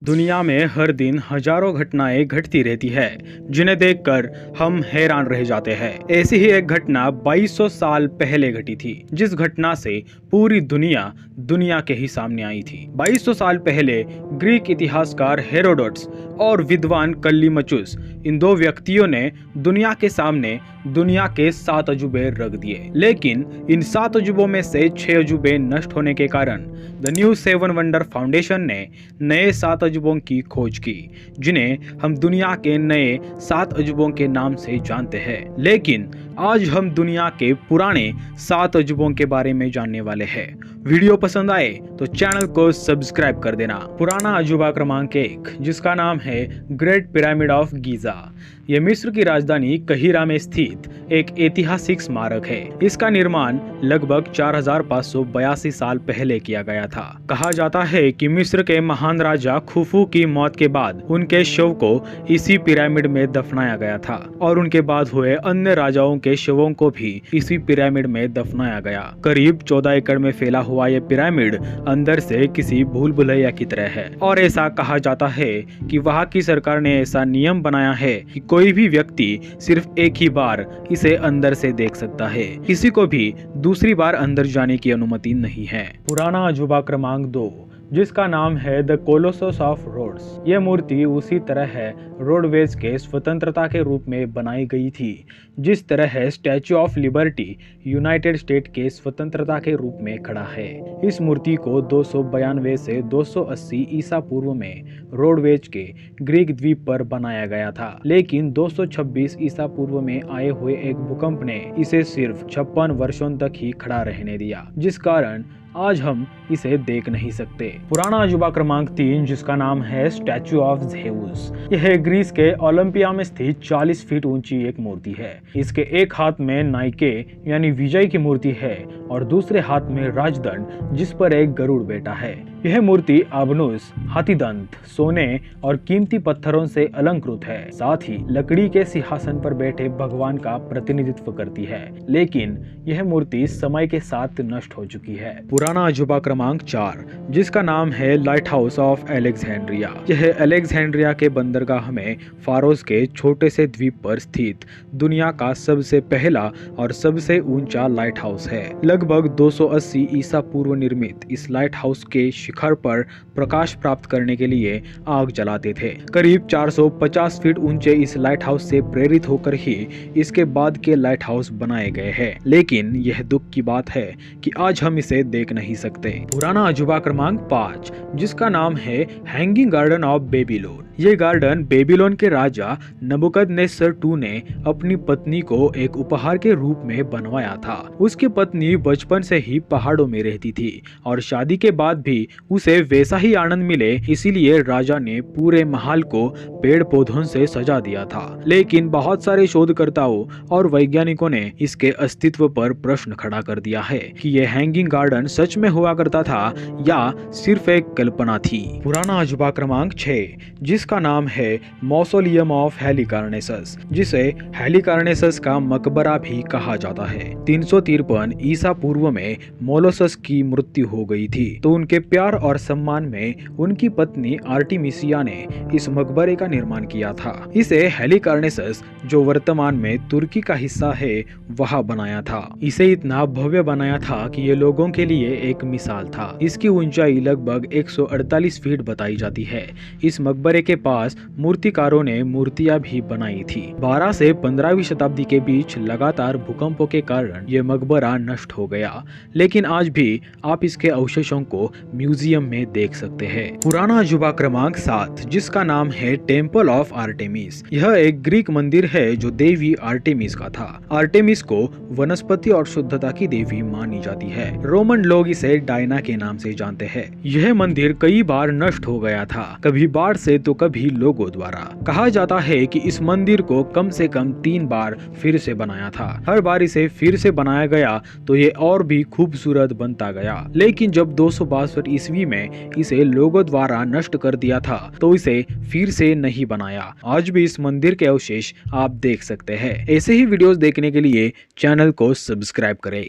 दुनिया में हर दिन हजारों घटनाएं घटती रहती है जिन्हें देखकर हम हैरान रह जाते हैं। ऐसी ही एक घटना 2200 साल पहले घटी थी, जिस घटना से पूरी दुनिया के ही सामने आई थी। 2200 साल पहले ग्रीक इतिहासकार हेरोडोटस और विद्वान कल्लीमचुस, इन दो व्यक्तियों ने दुनिया के सामने दुनिया के 7 अजूबे रख दिए। लेकिन इन 7 अजूबों में से 6 अजूबे नष्ट होने के कारण द न्यू 7 वंडर फाउंडेशन ने नए 7 अजूबों की खोज की, जिन्हें हम दुनिया के नए 7 अजूबों के नाम से जानते हैं। लेकिन आज हम दुनिया के पुराने 7 अजूबों के बारे में जानने वाले हैं। वीडियो पसंद आए तो चैनल को सब्सक्राइब कर देना। पुराना अजूबा क्रमांक 1, जिसका नाम है ग्रेट पिरामिड ऑफ गीजा। यह मिस्र की राजधानी कहिरा में स्थित एक ऐतिहासिक स्मारक है। इसका निर्माण लगभग 4582 साल पहले किया गया था। कहा जाता है कि मिस्र के महान राजा खुफू की मौत के बाद उनके शव को इसी पिरामिड में दफनाया गया था और उनके बाद हुए अन्य राजाओं के शवों को भी इसी पिरामिड में दफनाया गया। करीब 14 एकड़ में फैला हुआ यह पिरामिड अंदर से किसी भूल भुलैया की तरह है और ऐसा कहा जाता है कि वहाँ की सरकार ने ऐसा नियम बनाया है कि कोई भी व्यक्ति सिर्फ एक ही बार इसे अंदर से देख सकता है, किसी को भी दूसरी बार अंदर जाने की अनुमति नहीं है। पुराना अजूबा क्रमांक 2, जिसका नाम है द कोलोसस ऑफ रोड्स। यह मूर्ति उसी तरह है रोडवेज के स्वतंत्रता के रूप में बनाई गई थी, जिस तरह है statue of liberty United state के स्वतंत्रता के रूप में खड़ा है। इस मूर्ति को 292 से 280 ईसा पूर्व में रोडवेज के ग्रीक द्वीप पर बनाया गया था, लेकिन 226 ईसा पूर्व में आए हुए एक भूकंप ने इसे सिर्फ 56 वर्षों तक ही खड़ा रहने दिया, जिस कारण आज हम इसे देख नहीं सकते। पुराना अजूबा क्रमांक 3, जिसका नाम है स्टैच्यू ऑफ ज़ेउस। यह ग्रीस के ओलंपिया में स्थित 40 फीट ऊंची एक मूर्ति है। इसके एक हाथ में नाइके यानी विजय की मूर्ति है और दूसरे हाथ में राजदंड, जिस पर एक गरुड़ बैठा है। यह मूर्ति आबनूस, हाथीदंत, सोने और कीमती पत्थरों से अलंकृत है। साथ ही लकड़ी के सिंहासन पर बैठे भगवान का प्रतिनिधित्व करती है, लेकिन यह मूर्ति समय के साथ नष्ट हो चुकी है। पुराना अजूबा क्रमांक 4, जिसका नाम है लाइट हाउस ऑफ अलेक्जेंड्रिया। यह अलेक्जेंड्रिया के बंदरगाह में फारोस के छोटे से द्वीप पर स्थित दुनिया का सबसे पहला और सबसे ऊंचा लाइट हाउस है। लगभग 280 ईसा पूर्व निर्मित इस लाइट हाउस के शिखर पर प्रकाश प्राप्त करने के लिए आग जलाते थे। करीब 450 फीट ऊंचे इस लाइट हाउस से प्रेरित होकर ही इसके बाद के लाइट हाउस बनाए गए हैं, लेकिन यह दुख की बात है कि आज हम इसे देख नहीं सकते। पुराना अजूबा क्रमांक 5, जिसका नाम है हैंगिंग गार्डन ऑफ बेबीलोन। ये गार्डन बेबीलोन के राजा नबुकदनेस्सर II ने अपनी पत्नी को एक उपहार के रूप में बनवाया था। उसकी पत्नी बचपन से ही पहाड़ों में रहती थी और शादी के बाद भी उसे वैसा ही आनंद मिले, इसीलिए राजा ने पूरे महल को पेड़ पौधों से सजा दिया था। लेकिन बहुत सारे शोधकर्ताओं और वैज्ञानिकों ने इसके अस्तित्व पर प्रश्न खड़ा कर दिया है कि यह हैंगिंग गार्डन सच में हुआ करता था या सिर्फ एक कल्पना थी। पुराना अजूबा क्रमांक 6, जिसका नाम है मौसोलियम ऑफ हेलिकार्नेसस, जिसे हेलिकार्नेसस का मकबरा भी कहा जाता है। 353 ईसा पूर्व में मोलोसस की मृत्यु हो गई थी, तो उनके प्यार और सम्मान में उनकी पत्नी आर्टिमिसिया ने इस मकबरे का निर्माण किया था। इसे हेलिकार्नेसस, जो वर्तमान में तुर्की का हिस्सा है, वहां बनाया था। इसे इतना भव्य बनाया था कि ये लोगों के लिए एक मिसाल था। इसकी ऊंचाई लगभग 148 फीट बताई जाती है। इस मकबरे के पास मूर्तिकारों ने मूर्तियां भी बनाई थी। 12 से 15वीं शताब्दी के बीच लगातार भूकंपों के कारण यह मकबरा नष्ट हो गया, लेकिन आज भी आप इसके अवशेषों को म्यूजियम में देख सकते हैं। पुराना अजूबा क्रमांक 7, जिसका नाम है टेम्पल ऑफ आर्टेमिस। यह एक ग्रीक मंदिर है जो देवी आर्टेमिस का था। आर्टेमिस को वनस्पति और शुद्धता की देवी मानी जाती है। रोमन लोग इसे डायना के नाम से जानते हैं। यह मंदिर कई बार नष्ट हो गया था, कभी बाढ़ से तो कभी लोगों द्वारा। कहा जाता है कि इस मंदिर को कम से कम 3 बार फिर से बनाया था। हर बार इसे फिर से बनाया गया तो ये और भी खूबसूरत बनता गया, लेकिन जब 262 ईस्वी में इसे लोगों द्वारा नष्ट कर दिया था तो इसे फिर से नहीं बनाया। आज भी इस मंदिर के अवशेष आप देख सकते हैं। ऐसे ही वीडियोस देखने के लिए चैनल को सब्सक्राइब करें।